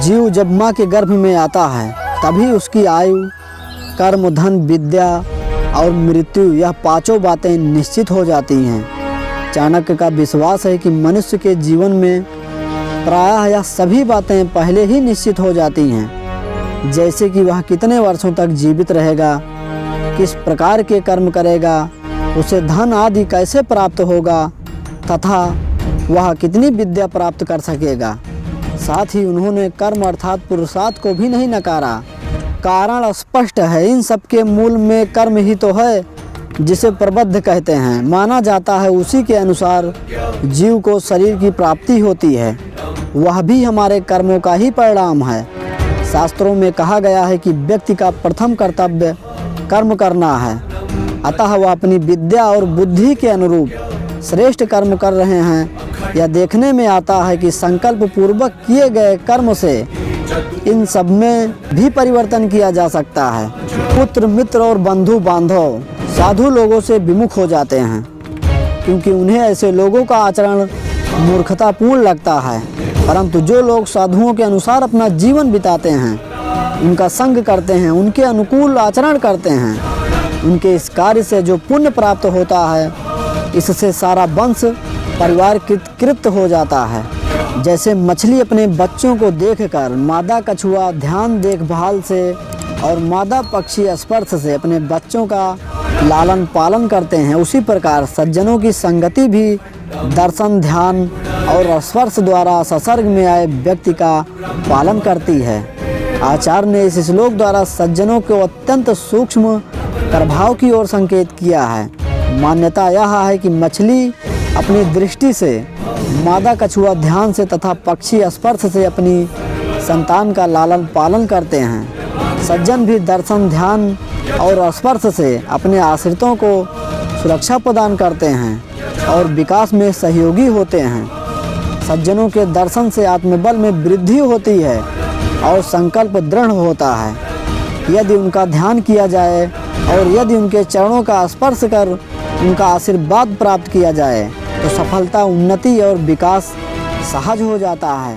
जीव जब माँ के गर्भ में आता है तभी उसकी आयु, कर्म, धन, विद्या और मृत्यु, यह पांचों बातें निश्चित हो जाती हैं। चाणक्य का विश्वास है कि मनुष्य के जीवन में प्रायः यह सभी बातें पहले ही निश्चित हो जाती हैं, जैसे कि वह कितने वर्षों तक जीवित रहेगा, किस प्रकार के कर्म करेगा, उसे धन आदि कैसे प्राप्त होगा तथा वह कितनी विद्या प्राप्त कर सकेगा। साथ ही उन्होंने कर्म अर्थात पुरुषार्थ को भी नहीं नकारा। कारण स्पष्ट है, इन सब के मूल में कर्म ही तो है, जिसे प्रबद्ध कहते हैं। माना जाता है उसी के अनुसार जीव को शरीर की प्राप्ति होती है, वह भी हमारे कर्मों का ही परिणाम है। शास्त्रों में कहा गया है कि व्यक्ति का प्रथम कर्तव्य कर्म करना है, अतः वह अपनी विद्या और बुद्धि के अनुरूप श्रेष्ठ कर्म कर रहे हैं। यह देखने में आता है कि संकल्प पूर्वक किए गए कर्म से इन सब में भी परिवर्तन किया जा सकता है। पुत्र, मित्र और बंधु बांधव साधु लोगों से विमुख हो जाते हैं, क्योंकि उन्हें ऐसे लोगों का आचरण मूर्खतापूर्ण लगता है। परंतु जो लोग साधुओं के अनुसार अपना जीवन बिताते हैं, उनका संग करते हैं, उनके अनुकूल आचरण करते हैं, उनके इस कार्य से जो पुण्य प्राप्त होता है, इससे सारा वंश परिवार कृत हो जाता है। जैसे मछली अपने बच्चों को देखकर, मादा कछुआ ध्यान देखभाल से और मादा पक्षी स्पर्श से अपने बच्चों का लालन पालन करते हैं, उसी प्रकार सज्जनों की संगति भी दर्शन, ध्यान और स्पर्श द्वारा सत्संग में आए व्यक्ति का पालन करती है। आचार्य ने इस श्लोक द्वारा सज्जनों को अत्यंत सूक्ष्म प्रभाव की ओर संकेत किया है। मान्यता यह है कि मछली अपनी दृष्टि से, मादा कछुआ ध्यान से तथा पक्षी स्पर्श से अपनी संतान का लालन पालन करते हैं। सज्जन भी दर्शन, ध्यान और स्पर्श से अपने आश्रितों को सुरक्षा प्रदान करते हैं और विकास में सहयोगी होते हैं। सज्जनों के दर्शन से आत्मबल में वृद्धि होती है और संकल्प दृढ़ होता है। यदि उनका ध्यान किया जाए और यदि उनके चरणों का स्पर्श कर उनका आशीर्वाद प्राप्त किया जाए तो सफलता, उन्नति और विकास सहज हो जाता है।